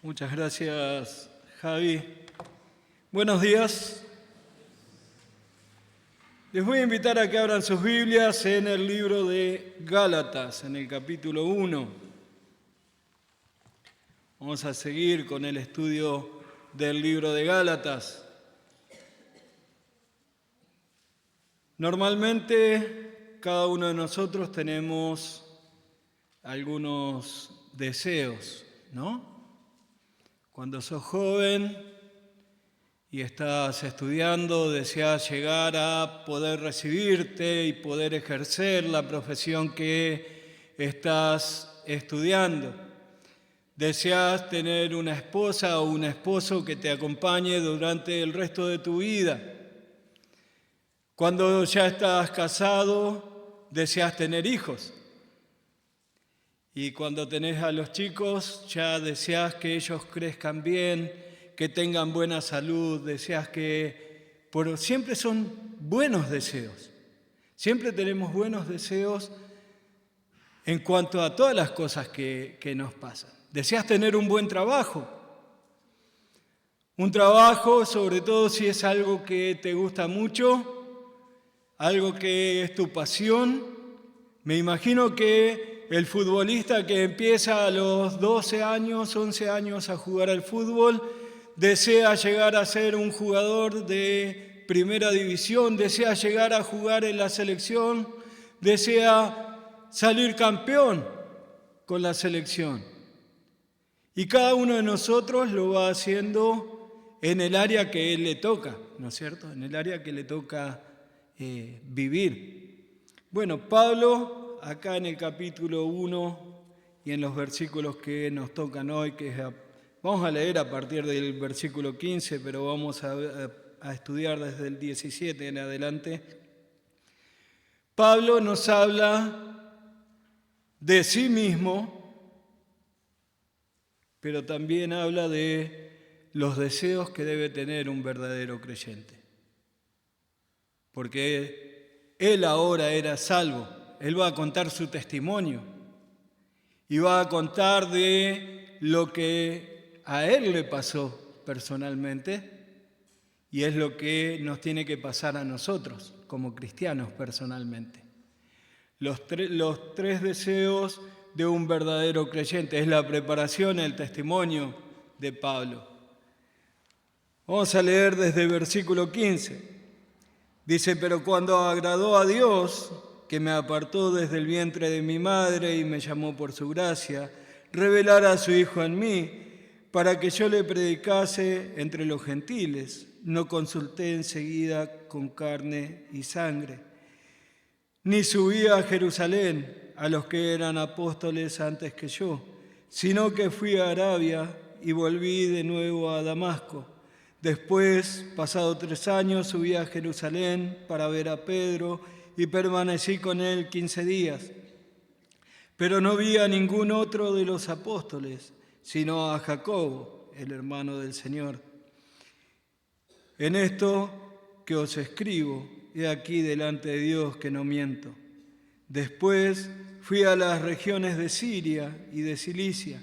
Muchas gracias, Javi. Buenos días. Les voy a invitar a que abran sus Biblias en el libro de Gálatas, en el capítulo 1. Vamos a seguir con el estudio del libro de Gálatas. Normalmente, cada uno de nosotros tenemos algunos deseos, ¿no? Cuando sos joven y estás estudiando, deseas llegar a poder recibirte y poder ejercer la profesión que estás estudiando. Deseas tener una esposa o un esposo que te acompañe durante el resto de tu vida. Cuando ya estás casado, deseas tener hijos. Y cuando tenés a los chicos, ya deseas que ellos crezcan bien, que tengan buena salud, deseas que... siempre son buenos deseos. Siempre tenemos buenos deseos en cuanto a todas las cosas que nos pasan. Deseas tener un buen trabajo. Un trabajo, sobre todo si es algo que te gusta mucho, algo que es tu pasión. Me imagino que el futbolista que empieza a los 12 años, 11 años a jugar al fútbol, desea llegar a ser un jugador de primera división, desea llegar a jugar en la selección, desea salir campeón con la selección. Y cada uno de nosotros lo va haciendo en el área que él le toca, ¿no es cierto? En el área que le toca vivir. Bueno, Pablo, acá en el capítulo 1 y en los versículos que nos tocan hoy, vamos a leer a partir del versículo 15, pero vamos a estudiar desde el 17 en adelante. Pablo nos habla de sí mismo, pero también habla de los deseos que debe tener un verdadero creyente. Porque él ahora era salvo. Él va a contar su testimonio y va a contar de lo que a él le pasó personalmente y es lo que nos tiene que pasar a nosotros como cristianos personalmente. Los tres deseos de un verdadero creyente es la preparación, el testimonio de Pablo. Vamos a leer desde el versículo 15. Dice, pero cuando agradó a Dios, que me apartó desde el vientre de mi madre y me llamó por su gracia, revelara a su Hijo en mí, para que yo le predicase entre los gentiles. No consulté enseguida con carne y sangre, ni subí a Jerusalén a los que eran apóstoles antes que yo, sino que fui a Arabia y volví de nuevo a Damasco. Después, pasado 3 años, subí a Jerusalén para ver a Pedro y permanecí con él 15 días. Pero no vi a ningún otro de los apóstoles, sino a Jacobo, el hermano del Señor. En esto que os escribo, he aquí delante de Dios que no miento. Después fui a las regiones de Siria y de Cilicia,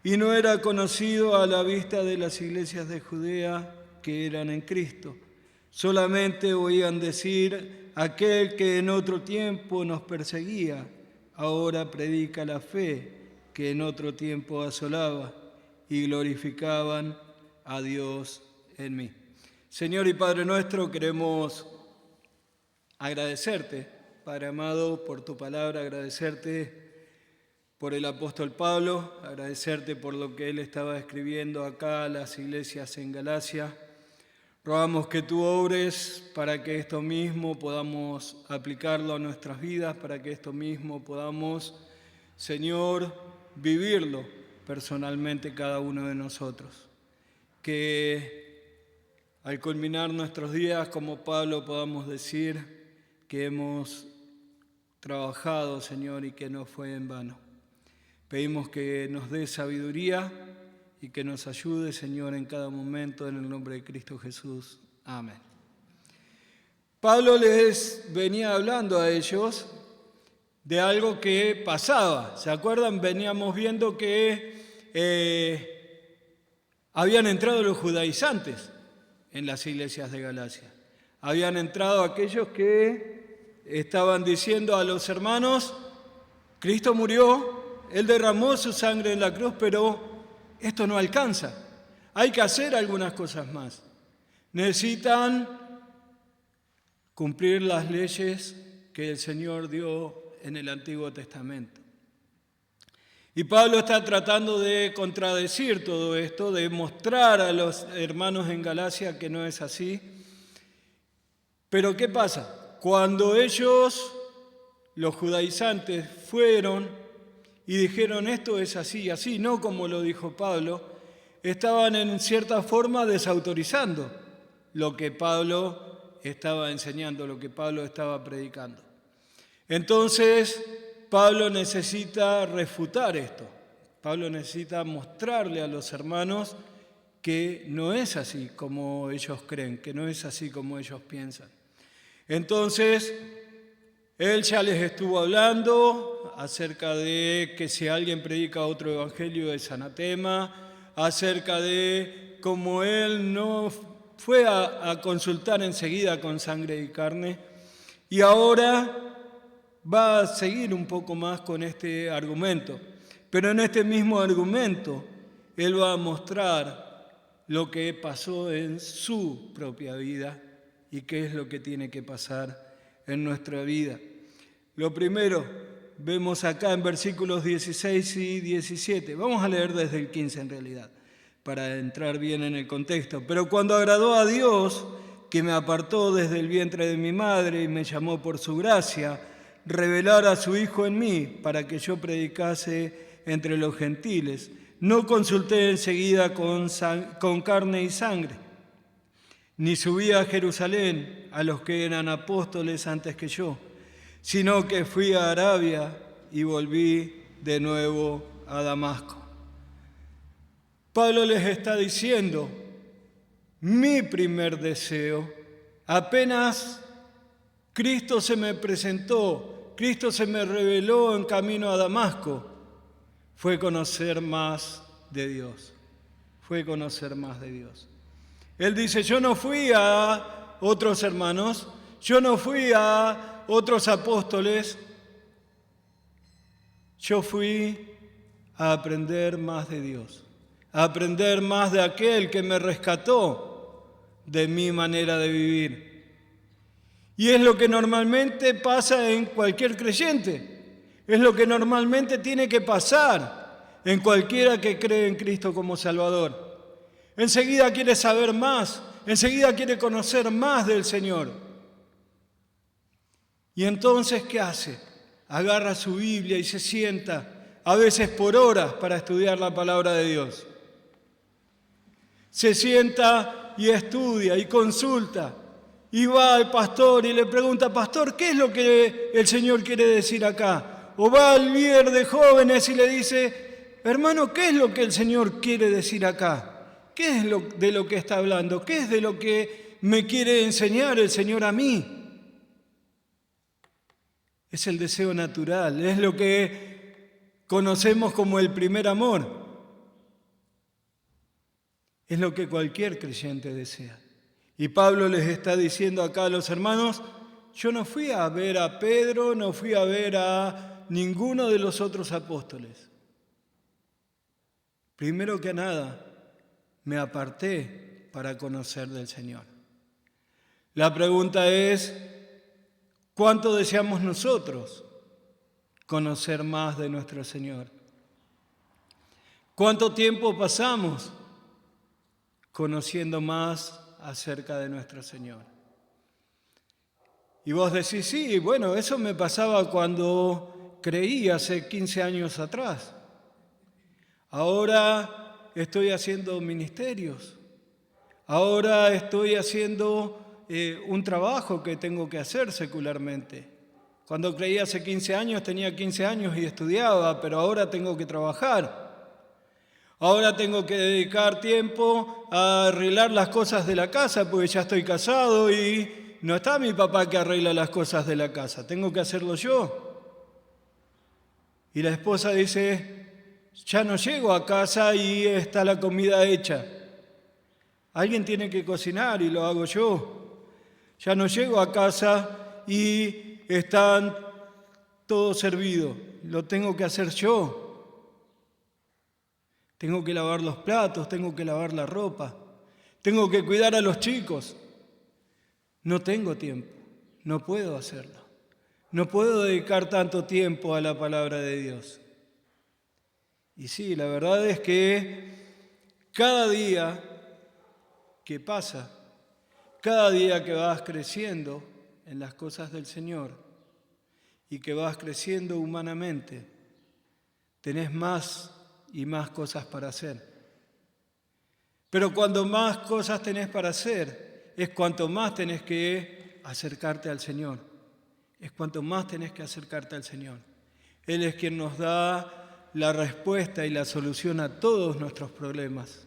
y no era conocido a la vista de las iglesias de Judea que eran en Cristo. Solamente oían decir, aquel que en otro tiempo nos perseguía, ahora predica la fe que en otro tiempo asolaba, y glorificaban a Dios en mí. Señor y Padre nuestro, queremos agradecerte, Padre amado, por tu palabra, agradecerte por el apóstol Pablo, agradecerte por lo que él estaba escribiendo acá a las iglesias en Galacia. Rogamos que tú obres para que esto mismo podamos aplicarlo a nuestras vidas, para que esto mismo podamos, Señor, vivirlo personalmente cada uno de nosotros. Que al culminar nuestros días, como Pablo, podamos decir que hemos trabajado, Señor, y que no fue en vano. Pedimos que nos dé sabiduría y que nos ayude, Señor, en cada momento, en el nombre de Cristo Jesús. Amén. Pablo les venía hablando a ellos de algo que pasaba. ¿Se acuerdan? Veníamos viendo que Habían entrado los judaizantes en las iglesias de Galacia. Habían entrado aquellos que estaban diciendo a los hermanos: Cristo murió, Él derramó su sangre en la cruz, pero esto no alcanza. Hay que hacer algunas cosas más. Necesitan cumplir las leyes que el Señor dio en el Antiguo Testamento. Y Pablo está tratando de contradecir todo esto, de mostrar a los hermanos en Galacia que no es así. Pero ¿qué pasa? Cuando ellos, los judaizantes, fueron y dijeron esto es así y así, no como lo dijo Pablo, estaban en cierta forma desautorizando lo que Pablo estaba enseñando, lo que Pablo estaba predicando. Entonces, Pablo necesita refutar esto. Pablo necesita mostrarle a los hermanos que no es así como ellos creen, que no es así como ellos piensan. Entonces, él ya les estuvo hablando acerca de que si alguien predica otro evangelio es anatema, acerca de cómo él no fue a consultar enseguida con sangre y carne, y ahora va a seguir un poco más con este argumento. Pero en este mismo argumento, él va a mostrar lo que pasó en su propia vida y qué es lo que tiene que pasar en nuestra vida. Lo primero, vemos acá en versículos 16 y 17. Vamos a leer desde el 15 en realidad, para entrar bien en el contexto. Pero cuando agradó a Dios, que me apartó desde el vientre de mi madre y me llamó por su gracia, revelar a su Hijo en mí para que yo predicase entre los gentiles. No consulté enseguida con carne y sangre, ni subí a Jerusalén a los que eran apóstoles antes que yo, sino que fui a Arabia y volví de nuevo a Damasco. Pablo les está diciendo, mi primer deseo, apenas Cristo se me presentó, Cristo se me reveló en camino a Damasco, fue conocer más de Dios, fue conocer más de Dios. Él dice, yo no fui a otros hermanos, yo no fui a otros apóstoles, yo fui a aprender más de Dios, a aprender más de aquel que me rescató de mi manera de vivir. Y es lo que normalmente pasa en cualquier creyente, es lo que normalmente tiene que pasar en cualquiera que cree en Cristo como Salvador. Enseguida quiere saber más, enseguida quiere conocer más del Señor. Y entonces, ¿qué hace? Agarra su Biblia y se sienta, a veces por horas, para estudiar la palabra de Dios. Se sienta y estudia y consulta. Y va al pastor y le pregunta, pastor, ¿qué es lo que el Señor quiere decir acá? O va al líder de jóvenes y le dice, hermano, ¿qué es lo que el Señor quiere decir acá? ¿Qué es de lo que está hablando? ¿Qué es de lo que me quiere enseñar el Señor a mí? Es el deseo natural, es lo que conocemos como el primer amor. Es lo que cualquier creyente desea. Y Pablo les está diciendo acá a los hermanos, yo no fui a ver a Pedro, no fui a ver a ninguno de los otros apóstoles. Primero que nada, me aparté para conocer del Señor. La pregunta es, ¿cuánto deseamos nosotros conocer más de nuestro Señor? ¿Cuánto tiempo pasamos conociendo más acerca de nuestro Señor? Y vos decís, sí, bueno, eso me pasaba cuando creí hace 15 años atrás. Ahora estoy haciendo ministerios. Ahora estoy haciendo un trabajo que tengo que hacer secularmente. Cuando creí hace 15 años, tenía 15 años y estudiaba, pero ahora tengo que trabajar. Ahora tengo que dedicar tiempo a arreglar las cosas de la casa, porque ya estoy casado y no está mi papá que arregla las cosas de la casa, tengo que hacerlo yo. Y la esposa dice, ya no llego a casa y está la comida hecha. Alguien tiene que cocinar y lo hago yo. Ya no llego a casa y están todo servido. Lo tengo que hacer yo. Tengo que lavar los platos, tengo que lavar la ropa, tengo que cuidar a los chicos. No tengo tiempo, no puedo hacerlo. No puedo dedicar tanto tiempo a la palabra de Dios. Y sí, la verdad es que cada día que pasa, cada día que vas creciendo en las cosas del Señor y que vas creciendo humanamente, tenés más y más cosas para hacer. Pero cuando más cosas tenés para hacer, es cuanto más tenés que acercarte al Señor. Es cuanto más tenés que acercarte al Señor. Él es quien nos da la respuesta y la solución a todos nuestros problemas.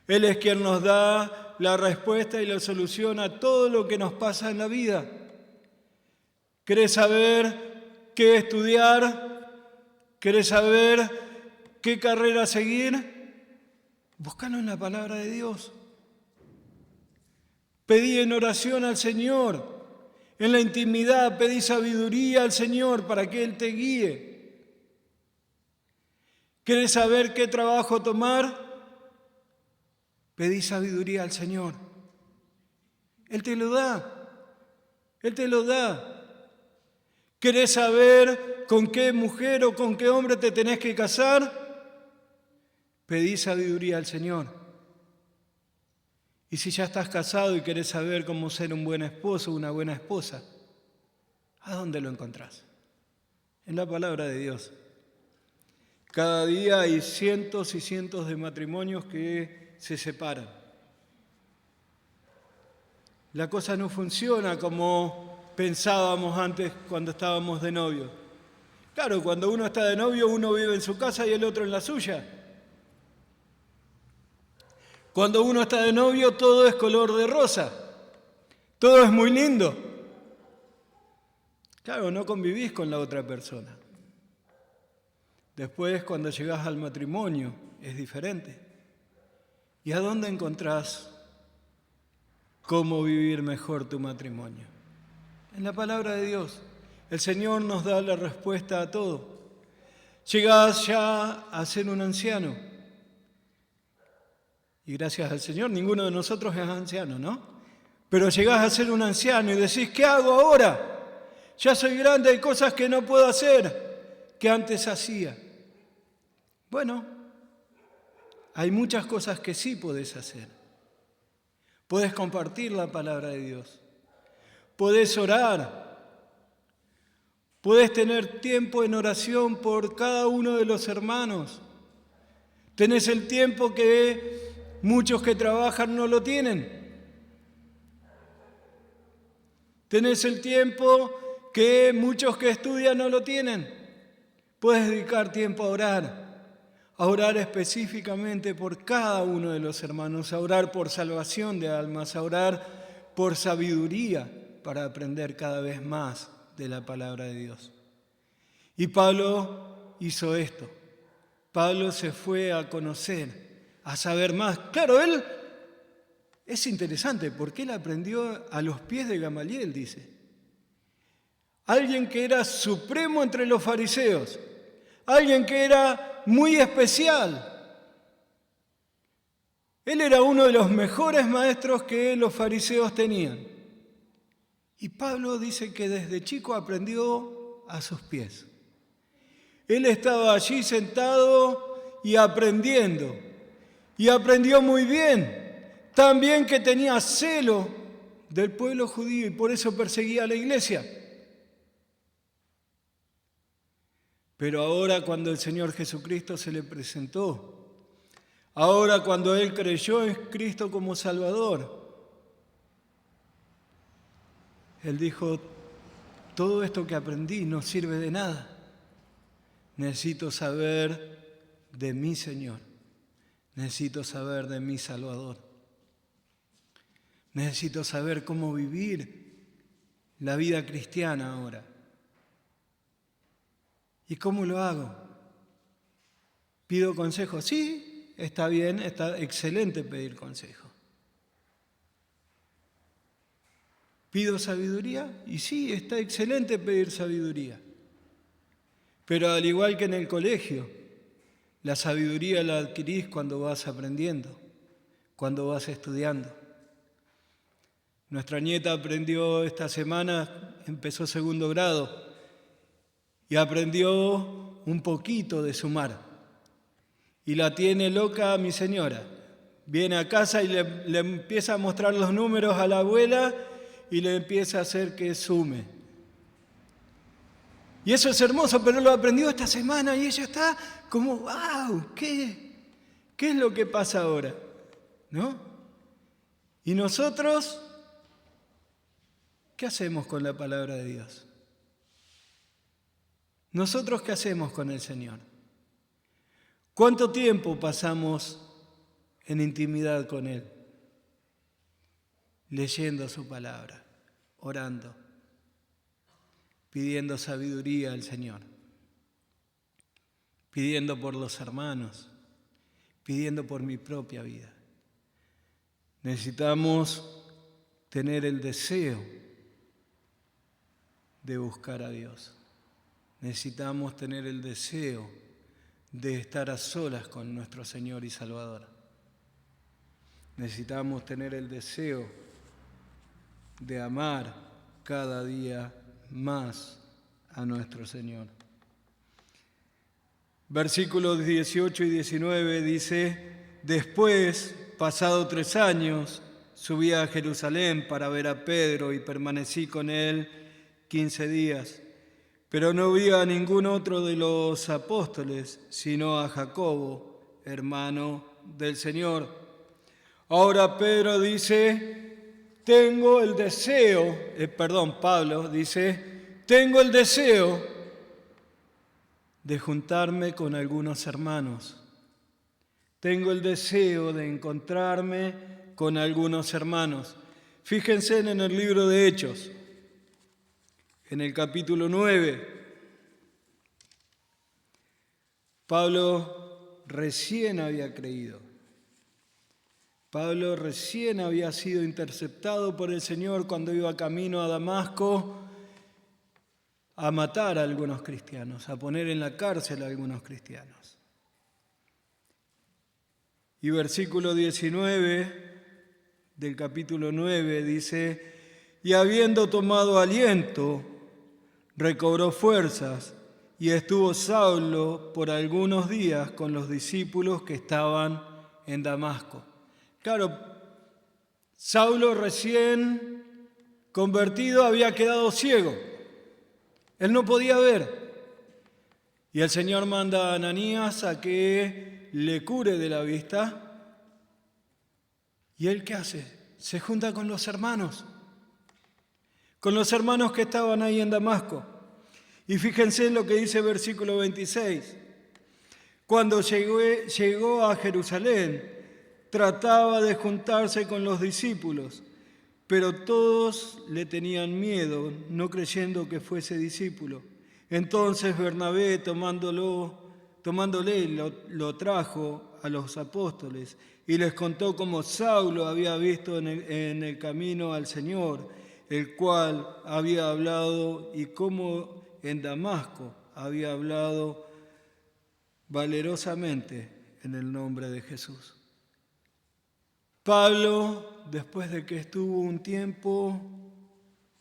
Él es quien nos da la respuesta y la solución a todo lo que nos pasa en la vida. ¿Querés saber qué estudiar? ¿Querés saber qué carrera seguir? Búscalo en la palabra de Dios. Pedí en oración al Señor. En la intimidad pedí sabiduría al Señor para que Él te guíe. ¿Querés saber qué trabajo tomar? Pedí sabiduría al Señor. Él te lo da. Él te lo da. ¿Querés saber con qué mujer o con qué hombre te tenés que casar? Pedí sabiduría al Señor. Y si ya estás casado y querés saber cómo ser un buen esposo o una buena esposa, ¿a dónde lo encontrás? En la palabra de Dios. Cada día hay cientos y cientos de matrimonios que se separan. La cosa no funciona como pensábamos antes cuando estábamos de novio. Claro, cuando uno está de novio, uno vive en su casa y el otro en la suya. Cuando uno está de novio, todo es color de rosa. Todo es muy lindo. Claro, no convivís con la otra persona. Después, cuando llegás al matrimonio, es diferente. ¿Y a dónde encontrás cómo vivir mejor tu matrimonio? En la palabra de Dios. El Señor nos da la respuesta a todo. Llegás ya a ser un anciano. Y gracias al Señor, ninguno de nosotros es anciano, ¿no? Pero llegás a ser un anciano y decís, ¿qué hago ahora? Ya soy grande, hay cosas que no puedo hacer que antes hacía. Bueno, hay muchas cosas que sí podés hacer. Podés compartir la palabra de Dios. Podés orar. Podés tener tiempo en oración por cada uno de los hermanos. Tenés el tiempo que muchos que trabajan no lo tienen. Tenés el tiempo que muchos que estudian no lo tienen. Puedes dedicar tiempo a orar específicamente por cada uno de los hermanos, a orar por salvación de almas, a orar por sabiduría para aprender cada vez más de la palabra de Dios. Y Pablo hizo esto. Pablo se fue a conocer, a saber más. Claro, él es interesante porque él aprendió a los pies de Gamaliel, dice. Alguien que era supremo entre los fariseos, alguien que era muy especial. Él era uno de los mejores maestros que los fariseos tenían. Y Pablo dice que desde chico aprendió a sus pies. Él estaba allí sentado y aprendiendo. Y aprendió muy bien. También que tenía celo del pueblo judío y por eso perseguía a la iglesia. Pero ahora cuando el Señor Jesucristo se le presentó, ahora cuando Él creyó en Cristo como Salvador, Él dijo, todo esto que aprendí no sirve de nada. Necesito saber de mi Señor. Necesito saber de mi Salvador. Necesito saber cómo vivir la vida cristiana ahora. ¿Y cómo lo hago? ¿Pido consejo? Sí, está bien, está excelente pedir consejo. ¿Pido sabiduría? Y sí, está excelente pedir sabiduría. Pero al igual que en el colegio, la sabiduría la adquirís cuando vas aprendiendo, cuando vas estudiando. Nuestra nieta aprendió esta semana, empezó segundo grado, y aprendió un poquito de sumar. Y la tiene loca mi señora. Viene a casa y le empieza a mostrar los números a la abuela y le empieza a hacer que sume. Y eso es hermoso, pero lo aprendió esta semana y ella está como, wow, ¿qué es lo que pasa ahora? ¿No? Y nosotros, ¿qué hacemos con la palabra de Dios? ¿Nosotros qué hacemos con el Señor? ¿Cuánto tiempo pasamos en intimidad con Él? Leyendo su palabra, orando, pidiendo sabiduría al Señor, pidiendo por los hermanos, pidiendo por mi propia vida. Necesitamos tener el deseo de buscar a Dios. Necesitamos tener el deseo de estar a solas con nuestro Señor y Salvador. Necesitamos tener el deseo de amar cada día más a nuestro Señor. Versículos 18 y 19 dice: después, pasado 3 años, subí a Jerusalén para ver a Pedro y permanecí con él 15 días. Pero no vi a ningún otro de los apóstoles, sino a Jacobo, hermano del Señor. Ahora Pedro dice, Pablo dice, tengo el deseo de juntarme con algunos hermanos. Tengo el deseo de encontrarme con algunos hermanos. Fíjense en el libro de Hechos. En el capítulo 9, Pablo recién había creído. Pablo recién había sido interceptado por el Señor cuando iba camino a Damasco a matar a algunos cristianos, a poner en la cárcel a algunos cristianos. Y versículo 19 del capítulo 9 dice, y habiendo tomado aliento, recobró fuerzas y estuvo Saulo por algunos días con los discípulos que estaban en Damasco. Claro, Saulo recién convertido había quedado ciego. Él no podía ver. Y el Señor manda a Ananías a que le cure de la vista. ¿Y él qué hace? Se junta con los hermanos que estaban ahí en Damasco. Y fíjense en lo que dice el versículo 26. Cuando llegó a Jerusalén, trataba de juntarse con los discípulos, pero todos le tenían miedo, no creyendo que fuese discípulo. Entonces Bernabé, tomándole, lo trajo a los apóstoles y les contó cómo Saulo había visto en el camino al Señor, el cual había hablado, y cómo en Damasco había hablado valerosamente en el nombre de Jesús. Pablo, después de que estuvo un tiempo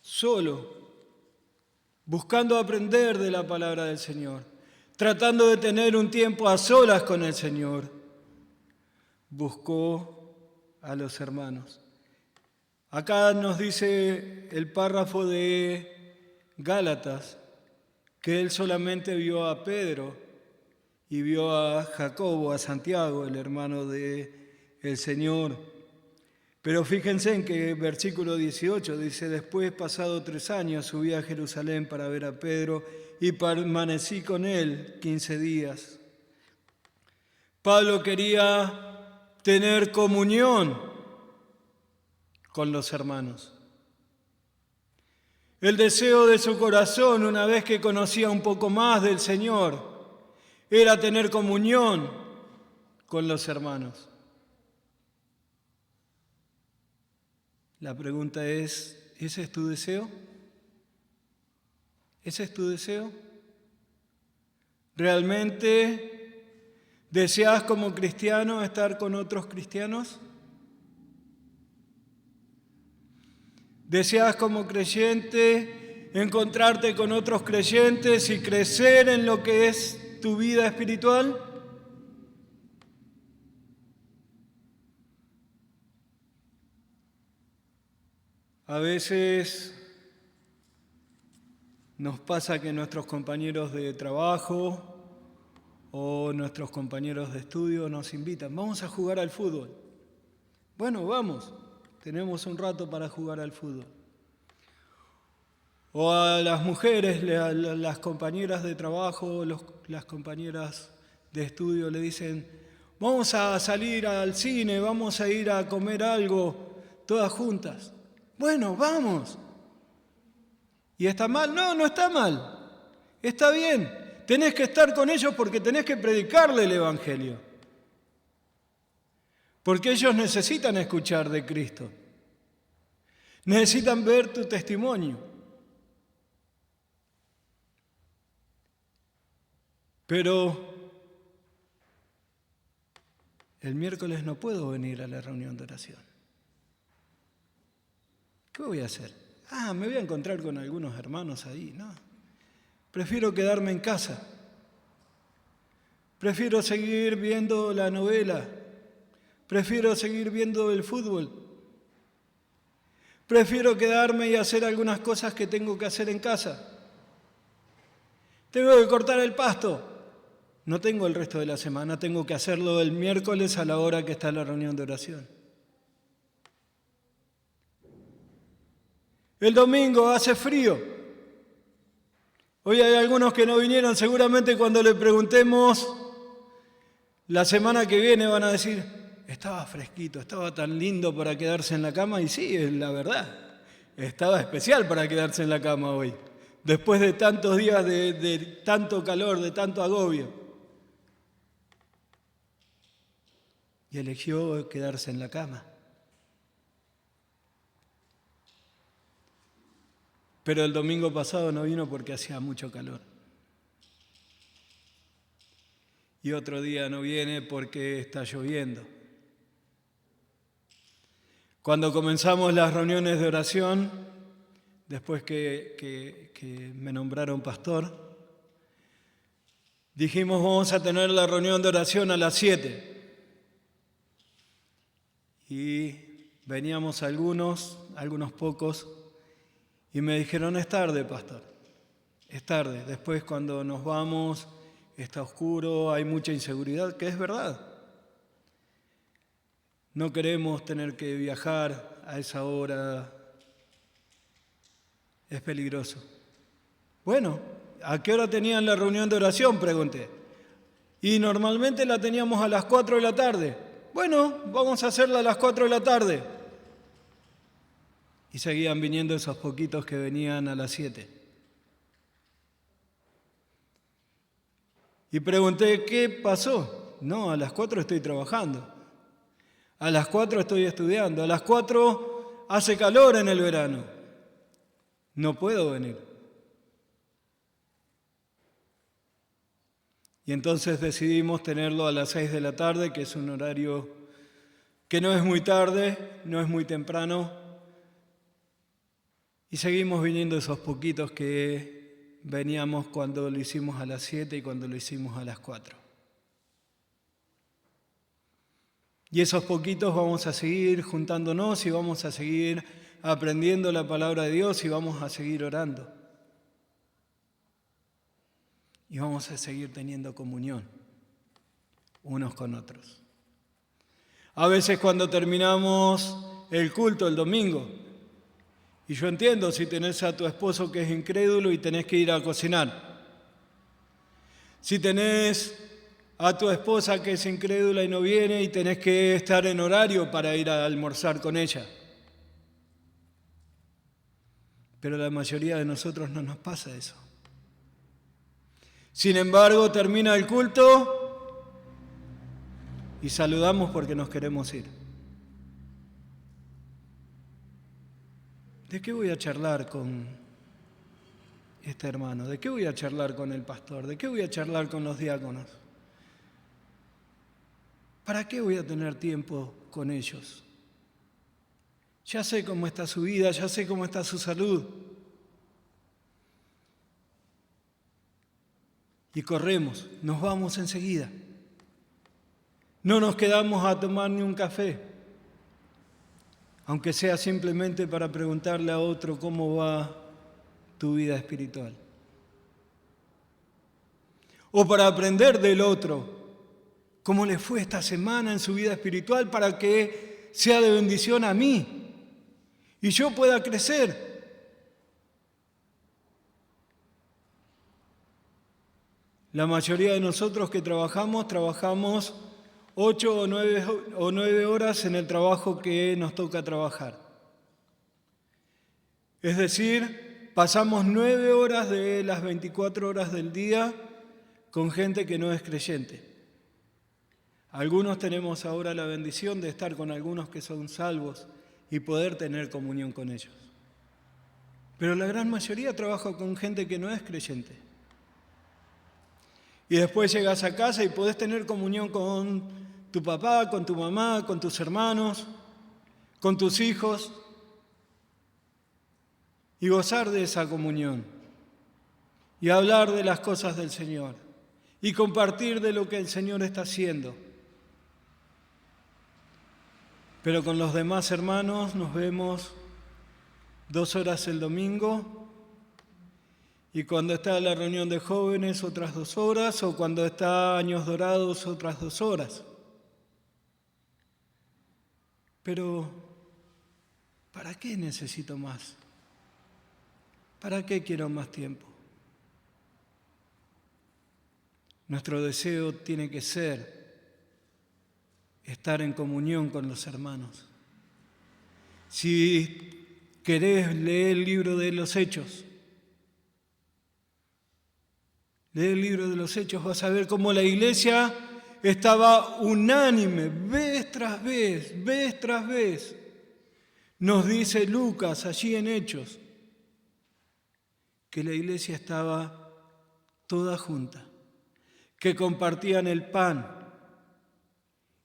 solo, buscando aprender de la palabra del Señor, tratando de tener un tiempo a solas con el Señor, buscó a los hermanos. Acá nos dice el párrafo de Gálatas que él solamente vio a Pedro y vio a Jacobo, a Santiago, el hermano del Señor. Pero fíjense en que versículo 18 dice, después, pasado 3 años, subí a Jerusalén para ver a Pedro y permanecí con él 15 días. Pablo quería tener comunión con los hermanos. El deseo de su corazón, una vez que conocía un poco más del Señor, era tener comunión con los hermanos. La pregunta es, ¿Ese es tu deseo? ¿Ese es tu deseo? ¿Realmente deseas como cristiano estar con otros cristianos? ¿Deseas como creyente encontrarte con otros creyentes y crecer en lo que es tu vida espiritual? A veces nos pasa que nuestros compañeros de trabajo o nuestros compañeros de estudio nos invitan, vamos a jugar al fútbol. Bueno, vamos, tenemos un rato para jugar al fútbol. O a las mujeres, las compañeras de trabajo, las compañeras de estudio le dicen, vamos a salir al cine, vamos a ir a comer algo, todas juntas. Bueno, vamos. ¿Y está mal? No, no está mal. Está bien. Tenés que estar con ellos porque tenés que predicarle el Evangelio. Porque ellos necesitan escuchar de Cristo. Necesitan ver tu testimonio. Pero el miércoles no puedo venir a la reunión de oración. ¿Qué voy a hacer? Me voy a encontrar con algunos hermanos ahí. No, prefiero quedarme en casa. Prefiero seguir viendo la novela. Prefiero seguir viendo el fútbol. Prefiero quedarme y hacer algunas cosas que tengo que hacer en casa. Tengo que cortar el pasto. No tengo el resto de la semana, tengo que hacerlo el miércoles a la hora que está la reunión de oración. El domingo hace frío. Hoy hay algunos que no vinieron, seguramente cuando le preguntemos la semana que viene van a decir, estaba fresquito, estaba tan lindo para quedarse en la cama, y sí, es la verdad, estaba especial para quedarse en la cama hoy, después de tantos días de tanto calor, de tanto agobio. Y eligió quedarse en la cama. Pero el domingo pasado no vino porque hacía mucho calor. Y otro día no viene porque está lloviendo. Cuando comenzamos las reuniones de oración, después que me nombraron pastor, dijimos vamos a tener la reunión de oración a las 7. Y veníamos algunos pocos, y me dijeron, es tarde, pastor, es tarde. Después cuando nos vamos, está oscuro, hay mucha inseguridad, que es verdad. No queremos tener que viajar a esa hora, es peligroso. Bueno, ¿a qué hora tenían la reunión de oración?, pregunté. Y normalmente la teníamos a las 4 de la tarde. Bueno, vamos a hacerla a las 4 de la tarde. Y seguían viniendo esos poquitos que venían a las 7. Y pregunté, ¿qué pasó? No, a las 4 estoy trabajando. A las 4 estoy estudiando. A las 4 hace calor en el verano. No puedo venir. Y entonces decidimos tenerlo a las 6 de la tarde, que es un horario que no es muy tarde, no es muy temprano. Y seguimos viniendo esos poquitos que veníamos cuando lo hicimos a las 7 y cuando lo hicimos a las 4. Y esos poquitos vamos a seguir juntándonos y vamos a seguir aprendiendo la palabra de Dios y vamos a seguir orando. Y vamos a seguir teniendo comunión unos con otros. A veces cuando terminamos el culto el domingo, y yo entiendo si tenés a tu esposo que es incrédulo y tenés que ir a cocinar. Si tenés a tu esposa que es incrédula y no viene y tenés que estar en horario para ir a almorzar con ella. Pero la mayoría de nosotros no nos pasa eso. Sin embargo, termina el culto y saludamos porque nos queremos ir. ¿De qué voy a charlar con este hermano? ¿De qué voy a charlar con el pastor? ¿De qué voy a charlar con los diáconos? ¿Para qué voy a tener tiempo con ellos? Ya sé cómo está su vida, ya sé cómo está su salud. Y corremos, nos vamos enseguida. No nos quedamos a tomar ni un café, aunque sea simplemente para preguntarle a otro cómo va tu vida espiritual. O para aprender del otro cómo le fue esta semana en su vida espiritual para que sea de bendición a mí y yo pueda crecer. La mayoría de nosotros que trabajamos 8 o 9 horas en el trabajo que nos toca trabajar. Es decir, pasamos 9 horas de las 24 horas del día con gente que no es creyente. Algunos tenemos ahora la bendición de estar con algunos que son salvos y poder tener comunión con ellos. Pero la gran mayoría trabaja con gente que no es creyente. Y después llegas a casa y podés tener comunión con tu papá, con tu mamá, con tus hermanos, con tus hijos y gozar de esa comunión y hablar de las cosas del Señor y compartir de lo que el Señor está haciendo. Pero con los demás hermanos nos vemos 2 horas el domingo y cuando está la reunión de jóvenes otras 2 horas o cuando está Años Dorados otras 2 horas. Pero, ¿para qué necesito más? ¿Para qué quiero más tiempo? Nuestro deseo tiene que ser estar en comunión con los hermanos. Si querés leer el libro de los Hechos, vas a ver cómo la iglesia estaba unánime, vez tras vez. Nos dice Lucas allí en Hechos que la iglesia estaba toda junta, que compartían el pan.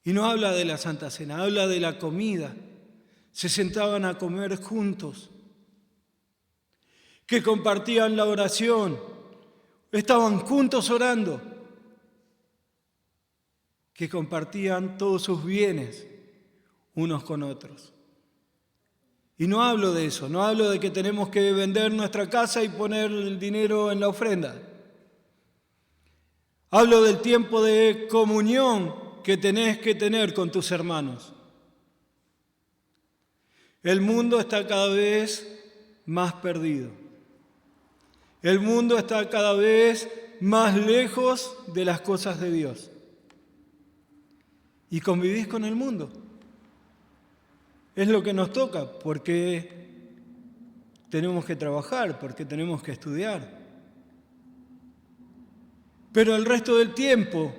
Y no habla de la Santa Cena, habla de la comida. Se sentaban a comer juntos, que compartían la oración, estaban juntos orando, que compartían todos sus bienes unos con otros. Y no hablo de eso, no hablo de que tenemos que vender nuestra casa y poner el dinero en la ofrenda. Hablo del tiempo de comunión que tenés que tener con tus hermanos. El mundo está cada vez más perdido. El mundo está cada vez más lejos de las cosas de Dios. Y convivís con el mundo. Es lo que nos toca, porque tenemos que trabajar, porque tenemos que estudiar. Pero el resto del tiempo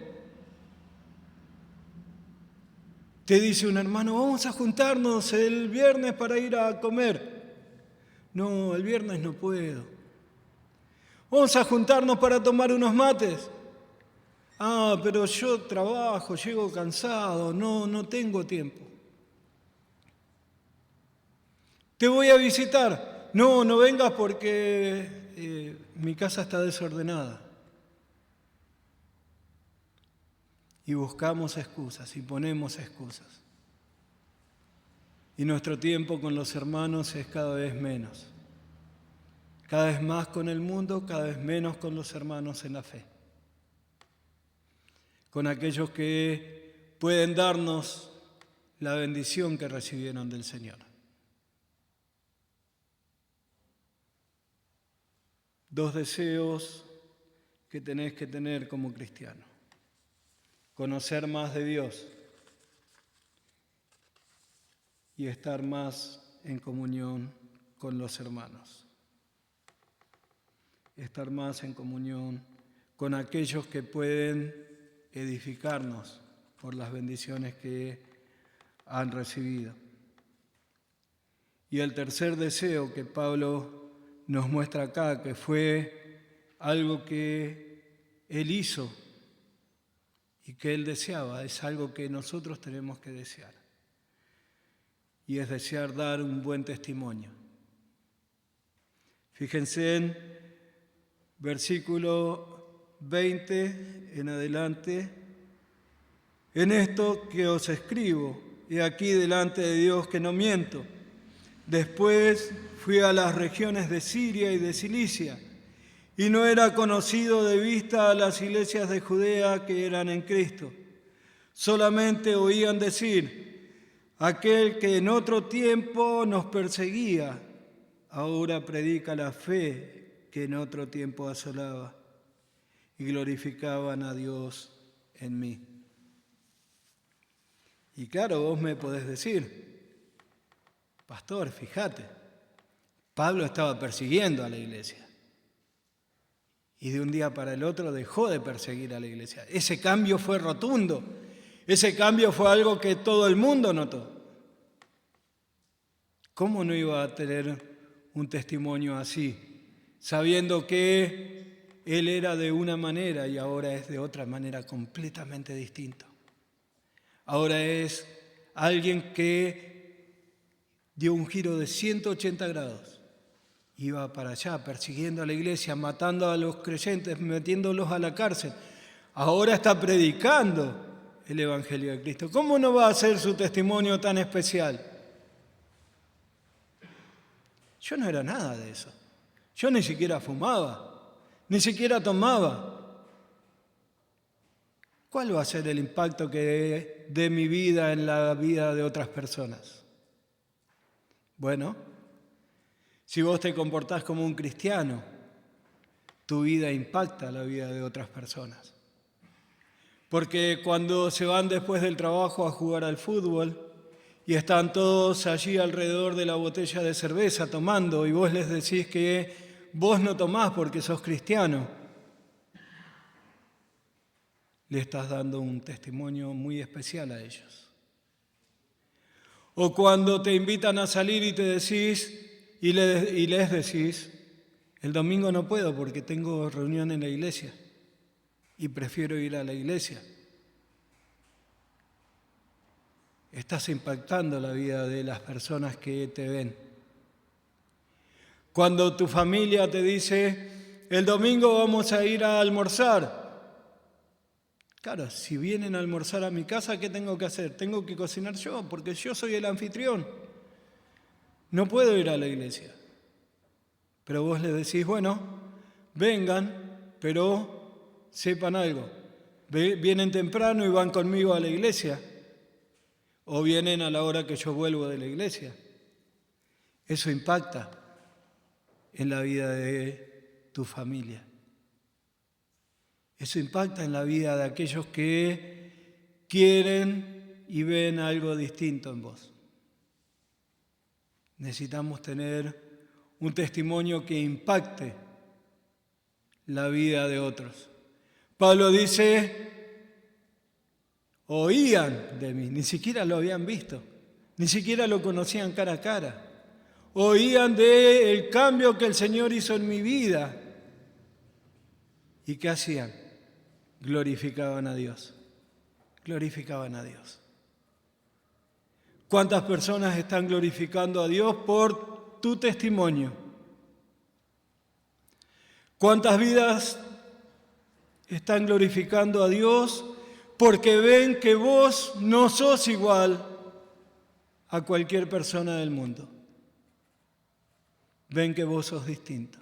te dice un hermano, vamos a juntarnos el viernes para ir a comer. No, el viernes no puedo. Vamos a juntarnos para tomar unos mates. Ah, pero yo trabajo, llego cansado, no tengo tiempo. Te voy a visitar. No vengas porque mi casa está desordenada. Y buscamos excusas y ponemos excusas. Y nuestro tiempo con los hermanos es cada vez menos. Cada vez más con el mundo, cada vez menos con los hermanos en la fe. Con aquellos que pueden darnos la bendición que recibieron del Señor. 2 deseos que tenés que tener como cristiano. Conocer más de Dios y estar más en comunión con los hermanos. Estar más en comunión con aquellos que pueden edificarnos por las bendiciones que han recibido. Y el tercer deseo que Pablo nos muestra acá, que fue algo que él hizo y que él deseaba, es algo que nosotros tenemos que desear. Y es desear dar un buen testimonio. Fíjense en versículo 20 en adelante. En esto que os escribo, he aquí delante de Dios que no miento. Después fui a las regiones de Siria y de Cilicia, y no era conocido de vista a las iglesias de Judea que eran en Cristo. Solamente oían decir, aquel que en otro tiempo nos perseguía, ahora predica la fe que en otro tiempo asolaba, y glorificaban a Dios en mí. Y claro, vos me podés decir, pastor, fíjate, Pablo estaba persiguiendo a la iglesia y de un día para el otro dejó de perseguir a la iglesia. Ese cambio fue rotundo, ese cambio fue algo que todo el mundo notó. ¿Cómo no iba a tener un testimonio así, sabiendo que él era de una manera y ahora es de otra manera completamente distinta? Ahora es alguien que dio un giro de 180 grados. Iba para allá persiguiendo a la iglesia, matando a los creyentes, metiéndolos a la cárcel. Ahora está predicando el Evangelio de Cristo. ¿Cómo no va a ser su testimonio tan especial? Yo no era nada de eso. Yo ni siquiera fumaba, ni siquiera tomaba. ¿Cuál va a ser el impacto que de mi vida en la vida de otras personas? Bueno, si vos te comportás como un cristiano, tu vida impacta la vida de otras personas. Porque cuando se van después del trabajo a jugar al fútbol y están todos allí alrededor de la botella de cerveza tomando y vos les decís que vos no tomás porque sos cristiano, le estás dando un testimonio muy especial a ellos. O cuando te invitan a salir y te decís y les decís, el domingo no puedo porque tengo reunión en la iglesia y prefiero ir a la iglesia. Estás impactando la vida de las personas que te ven. Cuando tu familia te dice, el domingo vamos a ir a almorzar. Claro, si vienen a almorzar a mi casa, ¿qué tengo que hacer? Tengo que cocinar yo, porque yo soy el anfitrión. No puedo ir a la iglesia. Pero vos les decís, bueno, vengan, pero sepan algo. Vienen temprano y van conmigo a la iglesia. O vienen a la hora que yo vuelvo de la iglesia. Eso impacta en la vida de tu familia. Eso impacta en la vida de aquellos que quieren y ven algo distinto en vos. Necesitamos tener un testimonio que impacte la vida de otros. Pablo dice, oían de mí, ni siquiera lo habían visto, ni siquiera lo conocían cara a cara. Oían del cambio que el Señor hizo en mi vida. ¿Y qué hacían? Glorificaban a Dios. Glorificaban a Dios. ¿Cuántas personas están glorificando a Dios por tu testimonio? ¿Cuántas vidas están glorificando a Dios porque ven que vos no sos igual a cualquier persona del mundo? Ven que vos sos distinto.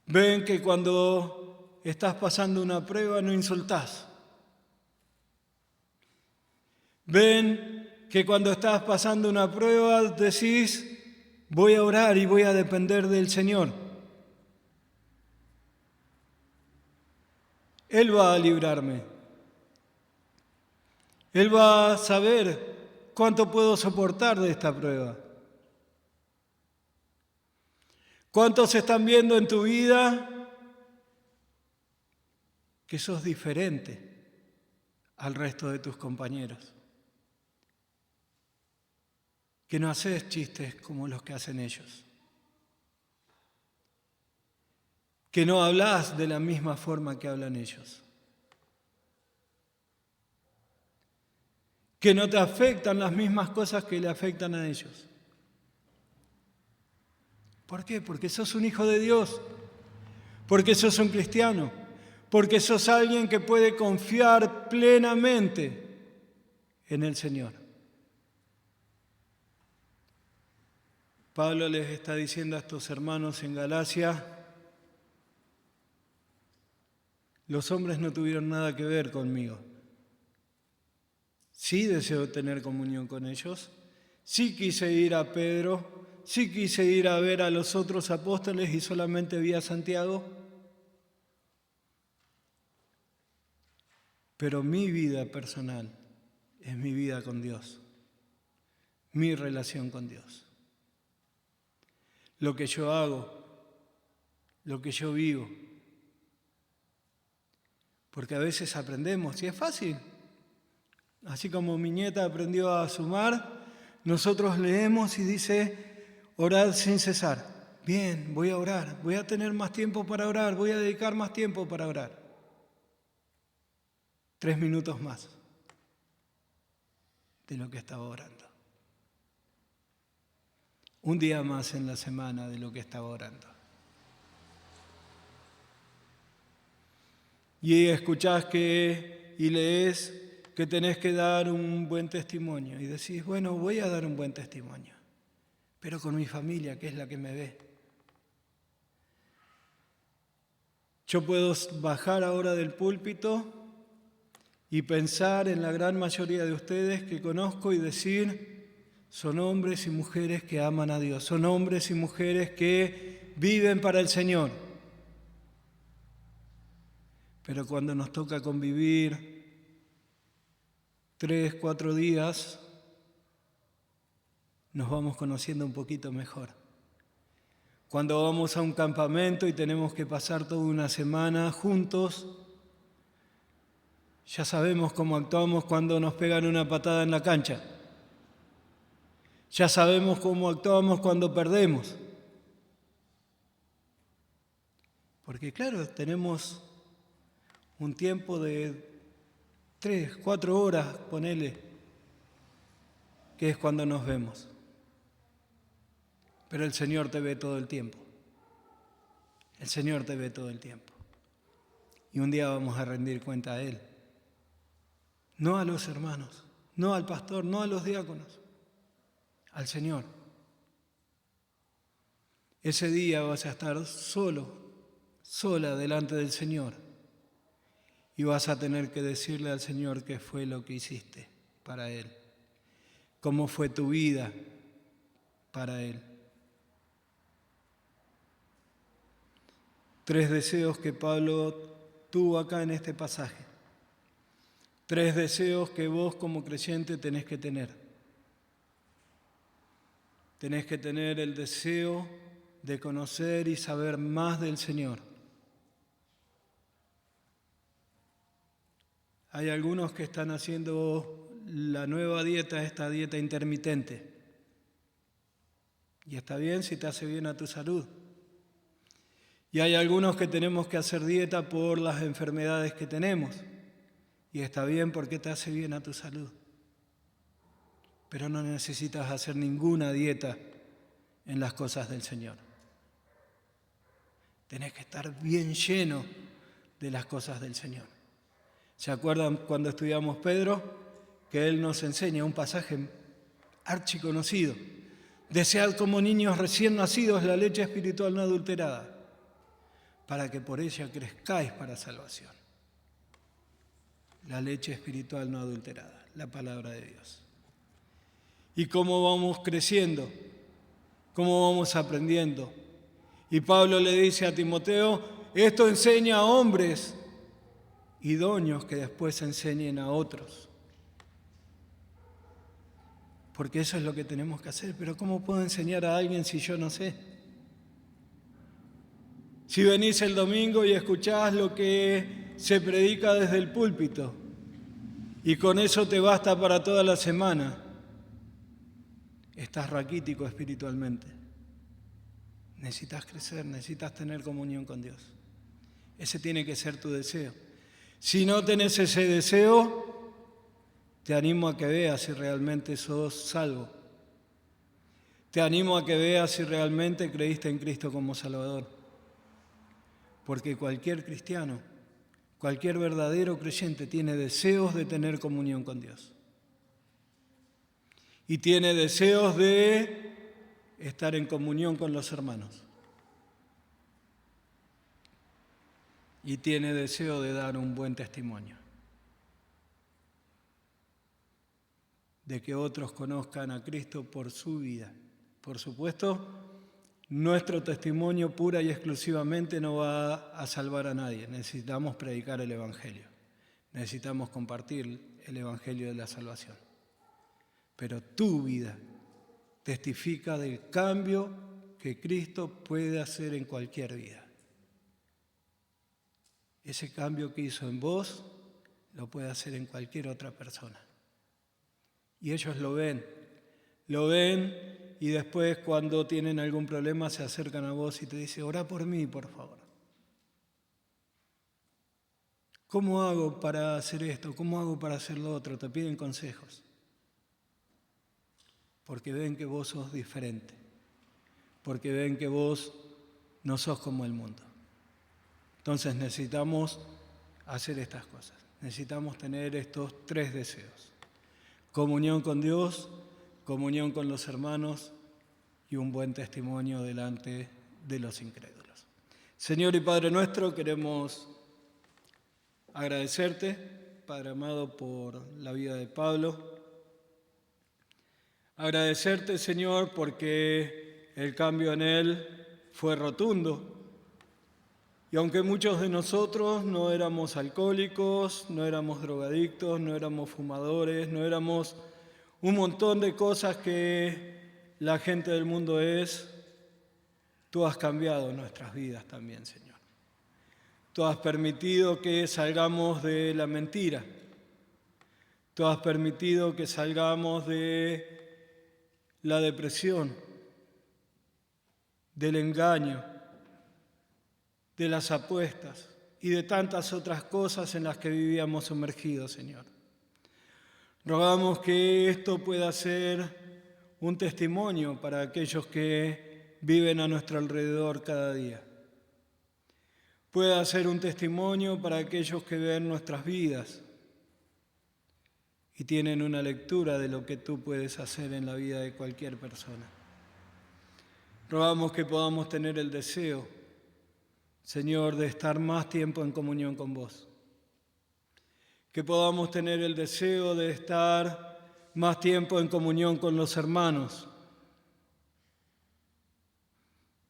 Ven que cuando estás pasando una prueba no insultás. Ven que cuando estás pasando una prueba decís, voy a orar y voy a depender del Señor. Él va a librarme. Él va a saber cuánto puedo soportar de esta prueba. ¿Cuántos están viendo en tu vida que sos diferente al resto de tus compañeros? que no haces chistes como los que hacen ellos, que no hablas de la misma forma que hablan ellos, que no te afectan las mismas cosas que le afectan a ellos. ¿Por qué? Porque sos un hijo de Dios, porque sos un cristiano, porque sos alguien que puede confiar plenamente en el Señor. Pablo les está diciendo a estos hermanos en Galacia: los hombres no tuvieron nada que ver conmigo. Sí deseo tener comunión con ellos, sí quise ir a Pedro, sí quise ir a ver a los otros apóstoles y solamente vi a Santiago, pero mi vida personal es mi vida con Dios, mi relación con Dios. Lo que yo hago, lo que yo vivo. Porque a veces aprendemos, y es fácil. Así como mi nieta aprendió a sumar, nosotros leemos y dice: orad sin cesar. Bien, voy a orar, voy a tener más tiempo para orar, voy a dedicar más tiempo para orar. 3 minutos más de lo que estaba orando. Un día más en la semana de lo que estaba orando. Y escuchás y lees que tenés que dar un buen testimonio. Y decís: bueno, voy a dar un buen testimonio, pero con mi familia, que es la que me ve. Yo puedo bajar ahora del púlpito y pensar en la gran mayoría de ustedes que conozco y decir: son hombres y mujeres que aman a Dios, son hombres y mujeres que viven para el Señor. Pero cuando nos toca convivir 3, 4 días, nos vamos conociendo un poquito mejor. Cuando vamos a un campamento y tenemos que pasar toda una semana juntos, ya sabemos cómo actuamos cuando nos pegan una patada en la cancha. Ya sabemos cómo actuamos cuando perdemos. Porque claro, tenemos un tiempo de 3, 4 horas, ponele, que es cuando nos vemos. Pero el Señor te ve todo el tiempo. El Señor te ve todo el tiempo. Y un día vamos a rendir cuenta a Él. No a los hermanos, no al pastor, no a los diáconos. Al Señor. Ese día vas a estar solo, sola delante del Señor, y vas a tener que decirle al Señor qué fue lo que hiciste para Él, cómo fue tu vida para Él. 3 deseos que Pablo tuvo acá en este pasaje. 3 deseos que vos como creyente tenés que tener. Tenés que tener el deseo de conocer y saber más del Señor. Hay algunos que están haciendo la nueva dieta, esta dieta intermitente. Y está bien si te hace bien a tu salud. Y hay algunos que tenemos que hacer dieta por las enfermedades que tenemos. Y está bien porque te hace bien a tu salud. Pero no necesitas hacer ninguna dieta en las cosas del Señor. Tenés que estar bien lleno de las cosas del Señor. ¿Se acuerdan cuando estudiamos Pedro? Que él nos enseña un pasaje archiconocido. Desead como niños recién nacidos la leche espiritual no adulterada, para que por ella crezcáis para salvación. La leche espiritual no adulterada, la palabra de Dios. ¿Y cómo vamos creciendo? ¿Cómo vamos aprendiendo? Y Pablo le dice a Timoteo: esto enseña a hombres idóneos que después enseñen a otros. Porque eso es lo que tenemos que hacer. Pero ¿cómo puedo enseñar a alguien si yo no sé? Si venís el domingo y escuchás lo que se predica desde el púlpito y con eso te basta para toda la semana, estás raquítico espiritualmente. Necesitas crecer, necesitas tener comunión con Dios. Ese tiene que ser tu deseo. Si no tenés ese deseo, te animo a que veas si realmente sos salvo. Te animo a que veas si realmente creíste en Cristo como Salvador. Porque cualquier cristiano, cualquier verdadero creyente tiene deseos de tener comunión con Dios. Y tiene deseos de estar en comunión con los hermanos. Y tiene deseo de dar un buen testimonio. De que otros conozcan a Cristo por su vida. Por supuesto, nuestro testimonio pura y exclusivamente no va a salvar a nadie. Necesitamos predicar el Evangelio. Necesitamos compartir el Evangelio de la salvación. Pero tu vida testifica del cambio que Cristo puede hacer en cualquier vida. Ese cambio que hizo en vos lo puede hacer en cualquier otra persona. Y ellos lo ven y después cuando tienen algún problema se acercan a vos y te dicen, orá por mí, por favor. ¿Cómo hago para hacer esto? ¿Cómo hago para hacer lo otro? Te piden consejos. Porque ven que vos sos diferente. Porque ven que vos no sos como el mundo. Entonces necesitamos hacer estas cosas. Necesitamos tener estos 3 deseos. Comunión con Dios, comunión con los hermanos y un buen testimonio delante de los incrédulos. Señor y Padre nuestro, queremos agradecerte, Padre amado, por la vida de Pablo. Agradecerte, Señor, porque el cambio en él fue rotundo. Y aunque muchos de nosotros no éramos alcohólicos, no éramos drogadictos, no éramos fumadores, no éramos un montón de cosas que la gente del mundo es, tú has cambiado nuestras vidas también, Señor. Tú has permitido que salgamos de la mentira. Tú has permitido que salgamos de la depresión, del engaño, de las apuestas y de tantas otras cosas en las que vivíamos sumergidos, Señor. Rogamos que esto pueda ser un testimonio para aquellos que viven a nuestro alrededor cada día. Pueda ser un testimonio para aquellos que ven nuestras vidas y tienen una lectura de lo que tú puedes hacer en la vida de cualquier persona. Rogamos que podamos tener el deseo, Señor, de estar más tiempo en comunión con vos. Que podamos tener el deseo de estar más tiempo en comunión con los hermanos.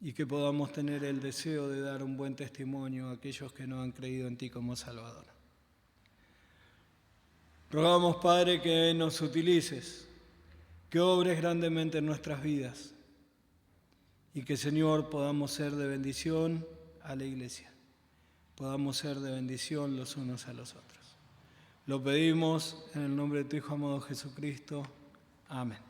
Y que podamos tener el deseo de dar un buen testimonio a aquellos que no han creído en ti como Salvador. Rogamos, Padre, que nos utilices, que obres grandemente en nuestras vidas y que, Señor, podamos ser de bendición a la Iglesia, podamos ser de bendición los unos a los otros. Lo pedimos en el nombre de tu Hijo amado Jesucristo. Amén.